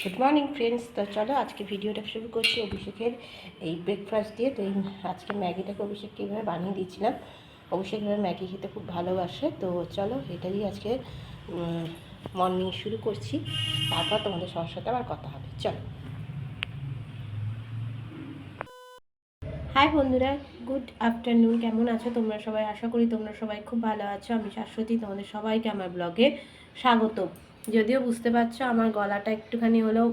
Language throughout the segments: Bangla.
Good morning friends. তো চলো আজকে ভিডিওটা শুরু করছি অভিষেকের এই ব্রেকফাস্ট দিয়ে। তো এই আজকে ম্যাগিটাকে অভিষেককে এইভাবে বানিয়ে দিয়েছিলাম। অভিষেক এভাবে ম্যাগি খেতে খুব ভালোবাসে। তো চলো এটা দিয়ে আজকে মর্নিং শুরু করছি, তারপর তোমাদের সবার সাথে আবার কথা হবে। চলো। হাই বন্ধুরা, গুড আফটারনুন। কেমন আছো তোমরা সবাই? আশা করি তোমরা সবাই খুব ভালো আছো। আমি শাশ্বতী, তোমাদের সবাইকে আমার ব্লগে স্বাগত। যদিও বুঝতে পারছো আমার গলাটা একটুখানি হলেও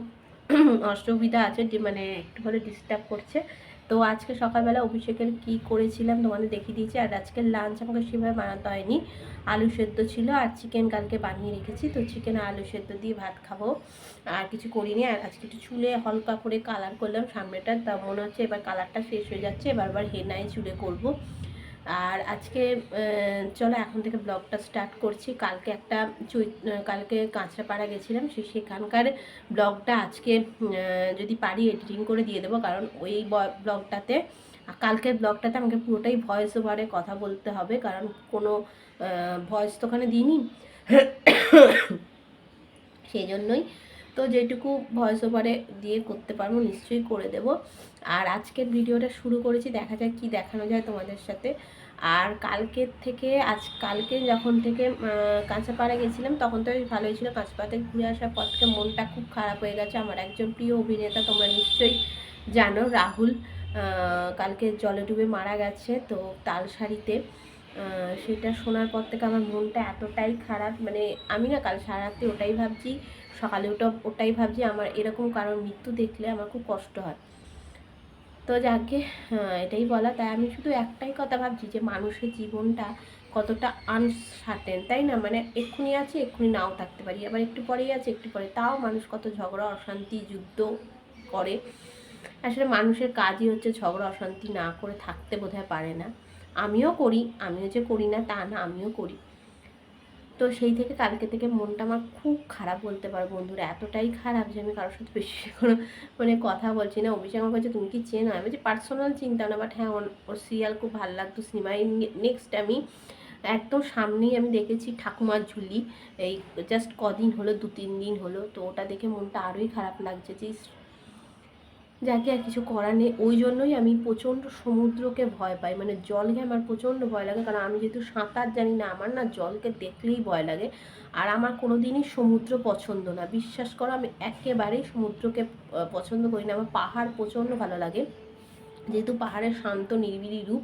অসুবিধা আছে, যে মানে একটু হলে ডিস্টার্ব করছে। তো আজকে সকালবেলা অভিষেকের কি করেছিলাম তোমাদের দেখিয়ে দিয়েছি। আর আজকের লাঞ্চ আমাকে সেভাবে বানাতে হয়নি, আলু সেদ্ধ ছিল আর চিকেন কালকে বানিয়ে রেখেছি। তো চিকেন আর আলু সেদ্ধ দিয়ে ভাত খাবো, আর কিছু করিনি। আর আজকে একটু চুলে হালকা করে কালার করলাম সামনেটা, তা মনে হচ্ছে এবার কালারটা শেষ হয়ে যাচ্ছে, এবার হেনায় চুলে করব। আর আজকে চলো এখন থেকে ব্লগটা স্টার্ট করছি। কালকে কালকে কাঁচরাপাড়া গেছিলাম, সেখানকার ব্লগটা আজকে যদি পারি এডিটিং করে দিয়ে দেবো, কারণ ওই ব্লগটাতে কালকের ব্লগটাতে আমাকে পুরোটাই ভয়েস ওভারে কথা বলতে হবে, কারণ কোনো ভয়েস তো ওখানে দিইনি সেই জন্যই। তো যেটুকু ভয়েস ওভারে দিয়ে করতে পারবো নিশ্চয়ই করে দেব। আর আজকের ভিডিওটা শুরু করেছি, দেখা যাক কি দেখানো যায় তোমাদের সাথে। আর কালকে যখন থেকে কাঁচাপাড়া গেছিলাম তখন তো বেশ ভালোই ছিল। কাঁচাপাড়া থেকে ঘুরে আসার পর থেকে মনটা খুব খারাপ হয়ে গেছে। আমার একজন প্রিয় অভিনেতা, তোমরা নিশ্চয়ই জানো, রাহুল, কালকে জলে ডুবে মারা গেছে। তো তালসারিতে সেটা শোনার পর থেকে আমার মনটা এতটাই খারাপ, মানে আমি না কাল সারা রাত্রি ওটাই ভাবছি, সকালে ওটাই ভাবছি। আমার এরকম কারণ মৃত্যু দেখলে আমার খুব কষ্ট হয়। তো যাকে এটাই বলা, তাই আমি শুধু একটাই কথা ভাবছি যে মানুষের জীবনটা কতটা আনসার্টেন, তাই না? মানে এক্ষুনি আছে, এক্ষুনি নাও থাকতে পারি, আবার একটু পরেই আছে, একটু পরে। তাও মানুষ কত ঝগড়া অশান্তি যুদ্ধ করে। আসলে মানুষের কাজই হচ্ছে ঝগড়া অশান্তি না করে থাকতে বোধহয় পারে না। আমিও করি, আমিও যে করি না তা না, আমিও করি। তো সেই থেকে কালকে থেকে মনটা আমার খুব খারাপ বলতে পারো বন্ধুরা, এতটাই খারাপ যে আমি কারোর সাথে বেশি কোনো মানে কথা বলছি না। অভিষেক আমার কাছে তুমি কি চেনো? আমি বলছি পার্সোনাল চিন্তা না, বাট হ্যাঁ ওর সিরিয়াল খুব ভালো লাগতো, সিনেমায়। নেক্সট আমি একদম সামনেই আমি দেখেছি ঠাকুমার ঝুলি, এই জাস্ট কদিন হলো, 2-3 দিন হলো। তো ওটা দেখে মনটা আরোই খারাপ লাগছে যে যাকে আর কিছু করার নেই। ওই জন্যই আমি প্রচণ্ড সমুদ্রকে ভয় পাই, মানে জলকে আমার প্রচণ্ড ভয় লাগে, কারণ আমি যেহেতু সাঁতার জানি না, আমার না জলকে দেখলেই ভয় লাগে। আর আমার কোনো দিনই সমুদ্র পছন্দ না, বিশ্বাস করো, আমি একেবারেই সমুদ্রকে পছন্দ করি না। আমার পাহাড় প্রচণ্ড ভালো লাগে, যেহেতু পাহাড়ের শান্ত নিরিবিলি রূপ।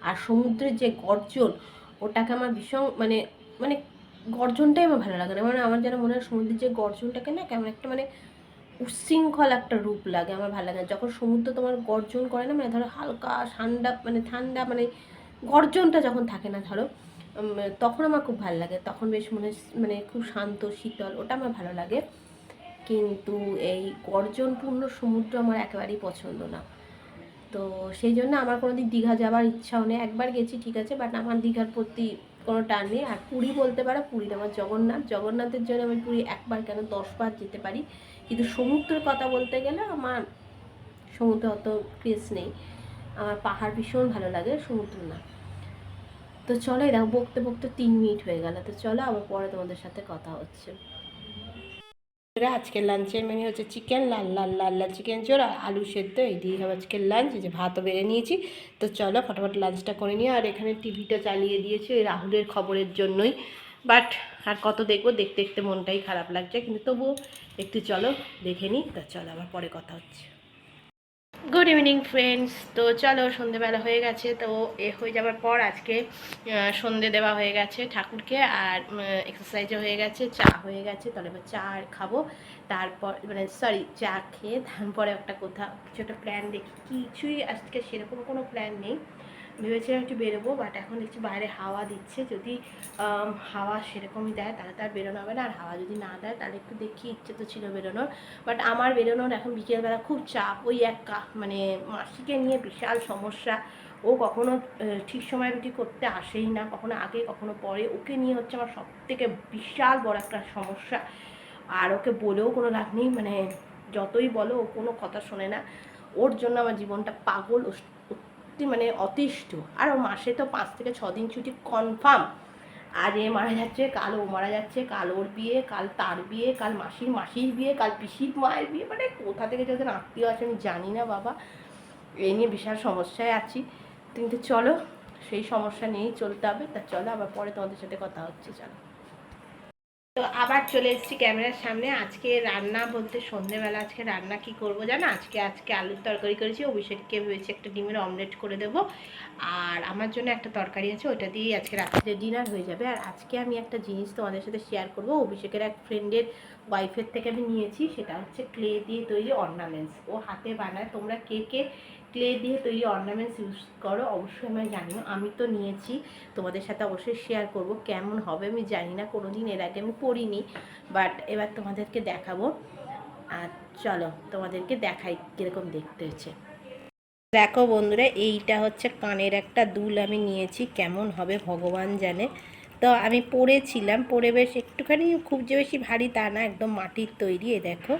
আর সমুদ্রের যে গর্জন, ওটাকে আমার ভীষণ মানে মানে গর্জনটাই আমার ভালো লাগে না। মানে আমার যেন মনে হয় সমুদ্রের যে গর্জনটাকে না কেমন একটা মানে উচ্ছৃঙ্খল একটা রূপ লাগে, আমার ভালো লাগে না। যখন সমুদ্র তোমার গর্জন করে না, মানে ধরো হালকা ঠান্ডা মানে গর্জনটা যখন থাকে না ধরো, তখন আমার খুব ভালো লাগে। তখন বেশ মানে খুব শান্ত শীতল, ওটা আমার ভালো লাগে। কিন্তু এই গর্জনপূর্ণ সমুদ্র আমার একেবারেই পছন্দ না। তো সেই জন্য আমার কোনো দিন দীঘা যাওয়ার ইচ্ছাও নেই। একবার গেছি ঠিক আছে, বাট আমার দীঘার প্রতি কোনো টান নেই। আর পুরী বলতে পারো, পুরীর আমার জগন্নাথের জন্য আমি পুরী একবার কেন 10 বার যেতে পারি। কিন্তু সমুদ্রের কথা বলতে গেলে আমার সমুদ্রে অত ক্রেজ নেই। আমার পাহাড় ভীষণ ভালো লাগে, সমুদ্র না। তো চলো, দেখো বকতে বকতে 3 মিনিট হয়ে গেল। তো চলো আবার পরে তোমাদের সাথে কথা হচ্ছে। আজকের লাঞ্চের মেনু হচ্ছে চিকেন, লাল লাল লাল লাল চিকেন ঝোল আর আলু সেদ্ধ, এই দিয়ে হবে আজকের লাঞ্চ। যে ভাতও বেড়ে নিয়েছি। তো চলো ফটাফট লাঞ্চটা করে নিই। আর এখানে টিভিটা চালিয়ে দিয়েছি ওই রাহুলের খবরের জন্যই, বাট আর কত দেখবো, দেখতে দেখতে মনটাই খারাপ লাগছে, কিন্তু তবুও একটু চলো দেখে নিই। তা চলো আবার পরে কথা হচ্ছে। Good evening friends. তো চলো সন্ধেবেলা হয়ে গেছে। তো হয়ে যাওয়ার পর আজকে সন্ধে দেওয়া হয়ে গেছে ঠাকুরকে, আর এক্সারসাইজও হয়ে গেছে, চা হয়ে গেছে। তাহলে এবার চা আর খাবো, তারপর মানে চা খেয়ে তারপরে কিছু একটা প্ল্যান দেখি। কিছুই আজকে সেরকম কোনো প্ল্যান নেই। ভেবেছিলাম একটু বেরোবো, বাট এখন দেখছি বাইরে হাওয়া দিচ্ছে। যদি হাওয়া সেরকমই দেয় তাহলে তার বেরোনো হবে না, আর হাওয়া যদি না দেয় তাহলে একটু দেখি, ইচ্ছে তো ছিল বেরোনোর। বাট আমার বেরোনোর এখন বিকেলবেলা খুব চাপ। ওই মানে মাসিকে নিয়ে বিশাল সমস্যা। ও কখনো ঠিক সময় রুটি করতে আসেই না, কখনো আগে কখনো পরে। ওকে নিয়ে হচ্ছে আমার সবথেকে বিশাল বড় একটা সমস্যা। আর ওকে বলেও কোনো লাভ নেই, মানে যতই বলো ও কোনো কথা শোনে না। ওর জন্য আমার জীবনটা পাগল, মানে অতিষ্ঠ। আর ও মাসে তো 5 থেকে 6 দিন ছুটি কনফার্ম। আজ এ মারা যাচ্ছে, কাল ও মারা যাচ্ছে, কাল ওর বিয়ে, কাল তার বিয়ে, কাল মাসির বিয়ে, কাল পিসির মায়ের বিয়ে, মানে কোথা থেকে যাদের আত্মীয় আছে আমি জানি না বাবা। এই নিয়ে বিশাল সমস্যায় আছি, কিন্তু চলো সেই সমস্যা নিয়েই চলতে হবে। তা চলো আবার পরে তোমাদের সাথে কথা হচ্ছে। চলো, তো আবার চলে এসেছি ক্যামেরার সামনে। আজকে রান্না বলতে সন্ধেবেলা আজকে রান্না কি করব জানো? আজকে আলুর তরকারি করেছি, অভিষেককে ভেবেছি একটা ডিমের অমলেট করে দেবো, আর আমার জন্য একটা তরকারি আছে, ওইটা দিয়েই আজকে রাত্রে ডিনার হয়ে যাবে। আর আজকে আমি একটা জিনিস তোমাদের সাথে শেয়ার করব, অভিষেকের এক ফ্রেন্ডের ওয়াইফের থেকে আমি নিয়েছি। সেটা হচ্ছে ক্লে দিয়ে তৈরি অর্নামেন্টস। ও হাতে বানায়। তোমরা কে কে ক্লে দিয়ে তৈরি অর্নামেন্টস ইউজ করো অবশ্যই আমি জানি না। আমি তো নিয়েছি, তোমাদের সাথে অবশ্যই শেয়ার করব। কেমন হবে আমি জানি না, কোনো দিন এর আগে আমি পড়িনি, বাট এবার তোমাদেরকে দেখাবো। আর চলো তোমাদেরকে দেখাই কীরকম দেখতে হচ্ছে। দেখো বন্ধুরা, এইটা হচ্ছে কানের একটা দুল আমি নিয়েছি, কেমন হবে ভগবান জানে। তো আমি পরেছিলাম, পরে বেশ একটুখানি, খুব যে বেশি ভারী তা না, একদম মাটির তৈরি। এ দেখো,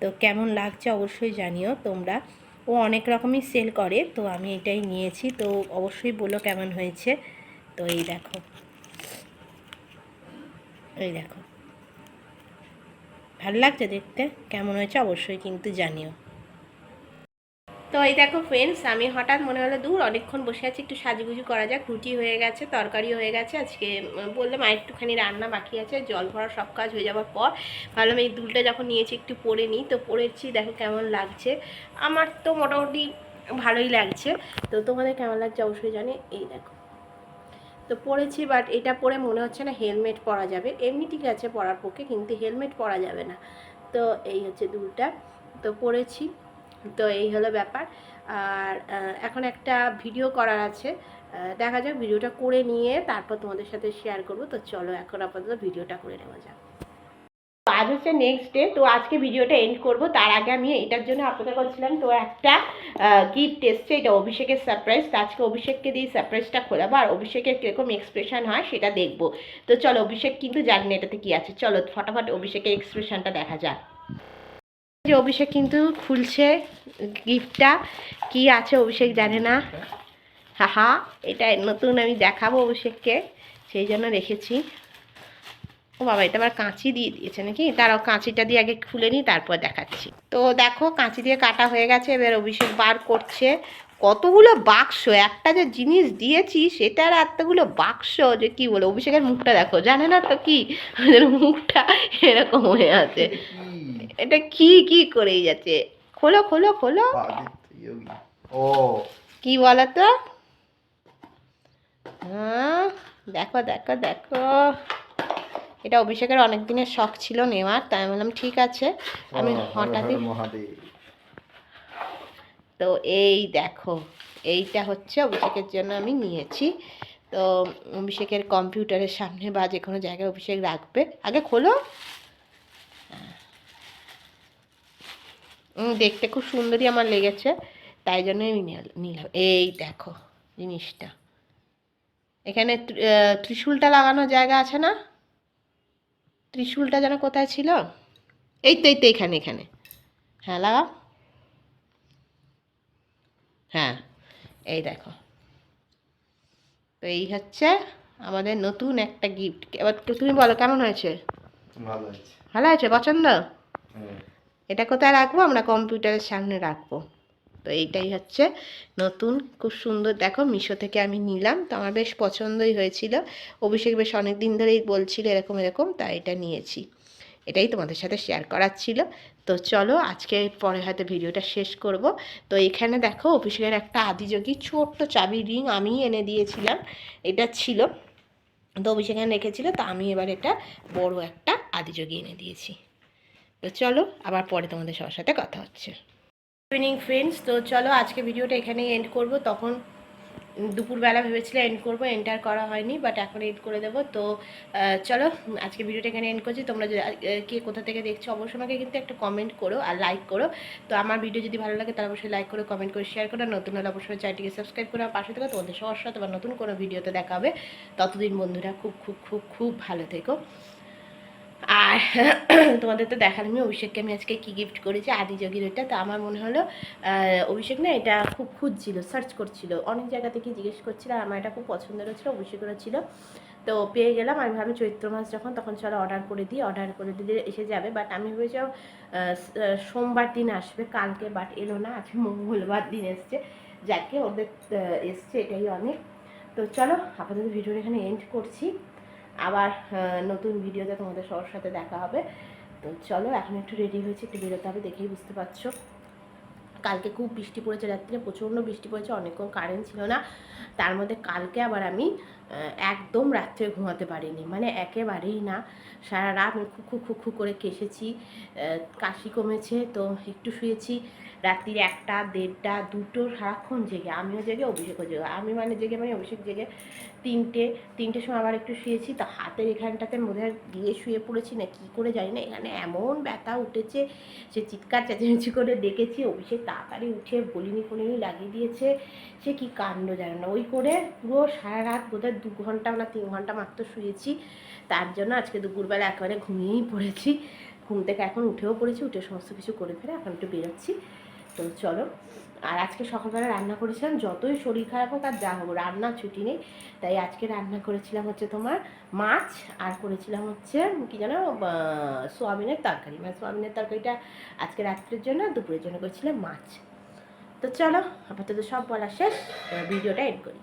তো কেমন লাগছে অবশ্যই জানিও তোমরা। ও অনেক রকমই সেল করে, তো আমি এটাই নিয়েছি, তো অবশ্যই বলো কেমন হয়েছে। তো এই দেখো, এই দেখো, ভালো লাগছে দেখতে? কেমন হয়েছে অবশ্যই কিন্তু জানিও। তো এই দেখো ফ্রেন্ডস, আমি হঠাৎ মনে হলো দূর অনেকক্ষণ বসে আছি, একটু সাজুগুজু করা যাক। রুটি হয়ে গেছে, তরকারি হয়ে গেছে। আজকে বললাম আর একটুখানি রান্না বাকি আছে, জল ভরা সব কাজ হয়ে যাওয়ার পর ভাবলাম এই দুলটা যখন নিয়েছি একটু পরে নিই। তো পরেছি, দেখো কেমন লাগছে। আমার তো মোটামুটি ভালোই লাগছে, তো তোমাদের কেমন লাগছে অবশ্যই জানি। এই দেখো, তো পরেছি, বাট এটা পরে মনে হচ্ছে না হেলমেট পরা যাবে। এমনি ঠিক আছে পরার পক্ষে, কিন্তু হেলমেট পরা যাবে না। তো এই হচ্ছে দুলটা, তো পরেছি। তো এই হলো ব্যাপার। আর এখন একটা ভিডিও করার আছে, দেখা যাক, ভিডিওটা করে নিয়ে তারপর তোমাদের সাথে শেয়ার করব। তো চলো এখন আপাতত ভিডিওটা করে নেওয়া যাক। আজ হচ্ছে নেক্সট ডে, তো আজকে ভিডিওটা এন্ড করব। তার আগে আমি এটার জন্য অপেক্ষা করছিলাম, তো একটা গিফট এসছে, এটা অভিষেকের সারপ্রাইজ। তো আজকে অভিষেককে দিয়ে সারপ্রাইজটা খোলাবো, আর অভিষেকের কীরকম এক্সপ্রেশন হয় সেটা দেখবো। তো চলো, অভিষেক কিন্তু জানি না এটাতে কী আছে, চলো ফটাফট অভিষেকের এক্সপ্রেশনটা দেখা যাক। যে অভিষেক কিন্তু খুলছে গিফটটা, কি আছে অভিষেক জানে না। হাহা, এটা নতুন আমি দেখাবো অভিষেককে, সেই জন্য রেখেছি। ও বাবা, এটা আবার কাঁচি দিয়ে দিয়েছে নাকি? তারাও কাঁচিটা দিয়ে আগে খুলে নিই, তারপর দেখাচ্ছি। তো দেখো, কাঁচি দিয়ে কাটা হয়ে গেছে, এবার অভিষেক বার করছে। কতগুলো বাক্স, একটা যে জিনিস দিয়েছি সেটার এতগুলো বাক্স, যে কি বলে, অভিষেকের মুখটা দেখো, জানে না তো কি, মুখটা এরকম হয়ে আছে। এটা কি কি করেই যাচ্ছে। খোলো খোলো খোলো, ও কি বলো তো? হ্যাঁ, দেখো দেখো দেখো, এটা অভিষেকের অনেক দিনের শখ ছিল নেওয়ার, তাই আমি বললাম ঠিক আছে, আমি হঠাৎই। তো এই দেখো, এইটা হচ্ছে অভিষেকের জন্য আমি নিয়েছি। তো অভিষেকের কম্পিউটারের সামনে বা যে কোনো জায়গায় অভিষেক রাখবে। আগে খোলো। দেখতে খুব সুন্দরই আমার লেগেছে, তাই জন্যই আমি নিলাম। এই দেখো জিনিসটা, এখানে ত্রিশূলটা লাগানোর জায়গা আছে না? ত্রিশূলটা যেন কোথায় ছিল? এই তো, এই তো, এখানে এখানে। হ্যাঁ লাগাও, হ্যাঁ এই দেখো। তো এই হচ্ছে আমাদের নতুন একটা গিফট। এবার তুমি বলো কেমন হয়েছে? ভালো হয়েছে, ভালো হয়েছে, পছন্দ? এটা কোথায় রাখবো? আমরা কম্পিউটারের সামনে রাখবো। তো এইটাই হচ্ছে নতুন, খুব সুন্দর। দেখো, মিশো থেকে আমি নিলাম, তো আমার বেশ পছন্দই হয়েছিল। অভিষেক বেশ অনেক দিন ধরেই বলছিল এরকম এরকম, তাই এটা নিয়েছি। এটাই তোমাদের সাথে শেয়ার করার ছিল। তো চলো, আজকে পরে হয়তো ভিডিওটা শেষ করব। তো এখানে দেখো, অভিষেকের একটা আদিযোগী ছোট্ট চাবি রিং আমি এনে দিয়েছিলাম, এটা ছিল, তো অভিষেক এখানে রেখেছিল, তো আমি এবার এটা বড় একটা আদিযোগী এনে দিয়েছি। তো চলো, আবার পরে তোমাদের সবার সাথে কথা হচ্ছে। ইভিনিং ফ্রেন্ডস, তো চলো আজকে ভিডিওটা এখানেই এন্ড করব। তখন দুপুরবেলা ভেবেছিলাম এন্ড করবো, এন্টার করা হয়নি, বাট এখন এন্ড করে দেবো। তো চলো আজকে ভিডিওটা এখানে এন্ড করছি। তোমরা কে কোথা থেকে দেখছো অবশ্যই আমাকে কিন্তু একটা কমেন্ট করো আর লাইক করো। তো আমার ভিডিও যদি ভালো লাগে তাহলে অবশ্যই লাইক করো, কমেন্ট করে শেয়ার করো। নতুন হলে অবশ্যই চ্যানেলটিকে সাবস্ক্রাইব করে পাশে থেকে তোমাদের সবার সাথে আবার নতুন কোনো ভিডিওতে দেখা হবে। ততদিন বন্ধুরা খুব খুব খুব খুব ভালো থেকো। আর তোমাদের তো দেখালামই অভিষেককে আমি আজকে কী গিফট করেছি, আদিযোগীর ওইটা। তো আমার মনে হলো অভিষেক না এটা খুব খুঁজছিল, সার্চ করছিল, অনেক জায়গা থেকে জিজ্ঞেস করছিল, আর আমার এটা খুব পছন্দের হচ্ছিলো, অভিষেকেরও ছিল। তো পেয়ে গেলাম। আমি ভাবি চৈত্র মাস যখন, তখন চলো অর্ডার করে দিই, অর্ডার করে দিলে এসে যাবে। বাট আমি ভেবেছিলাম সোমবার দিন আসবে কালকে, বাট এলো না, আজকে মঙ্গলবার দিন এসছে। যাকে ওদের এসছে এটাই অনেক। তো চলো আপাতত ভিডিওটা এখানে এন্ড করছি, আবার নতুন ভিডিওতে তোমাদের সবার সাথে দেখা হবে। তো চলো এখন একটু রেডি হয়েছে, একটু বেরোতে হবে, দেখেই বুঝতে পারছো। কালকে খুব বৃষ্টি পড়েছে, রাত্রে প্রচণ্ড বৃষ্টি পড়েছে, অনেকক্ষণ কারেন্ট ছিল না। তার মধ্যে কালকে আবার আমি একদম রাত্রে ঘুমাতে পারিনি, মানে একেবারেই না। সারা রাত আমি খু করে কেসেছি, কাশি কমেছে তো একটু শুয়েছি। রাত্রির 1টা 1:30 2টো সারাক্ষণ জেগে, আমিও জেগে অভিষেকও জেগে, আমি মানে জেগে মানে অভিষেক জেগে। 3টের সময় আবার একটু শুয়েছি, তো হাতের এখানটাতে মনে হয় দিয়ে শুয়ে পড়েছি না কী করে জানি না, এখানে এমন ব্যথা উঠেছে, সে চিৎকার চেঁচামেচি করে ডেকেছি। অভিষেক তাড়াতাড়ি উঠে বলিনি ফলিনি লাগিয়ে দিয়েছে, সে কি কাণ্ড জানে না। ওই করে পুরো সারা রাত বোধহয় 2 ঘন্টা না 3 ঘন্টা মাত্র শুয়েছি। তার জন্য আজকে দুপুরবেলা একেবারে ঘুমিয়েই পড়েছি। ঘুম থেকে এখন উঠেও পড়েছি, উঠে সমস্ত কিছু করে ফেলে এখন একটু বেরোচ্ছি। তো চলো। আর আজকে সকালবেলা রান্না করেছিলাম, যতই শরীর খারাপ হোক আর যা হোক রান্না ছুটি নেই। তাই আজকে রান্না করেছিলাম হচ্ছে তোমার মাছ, আর করেছিলাম হচ্ছে কী যেন সোয়াবিনের তরকারি। মানে সোয়াবিনের তরকারিটা আজকে রাত্রের জন্য, দুপুরের জন্য করেছিলাম মাছ। তো চলো আপাতত সব বলা শেষ, ভিডিওটা এড করি।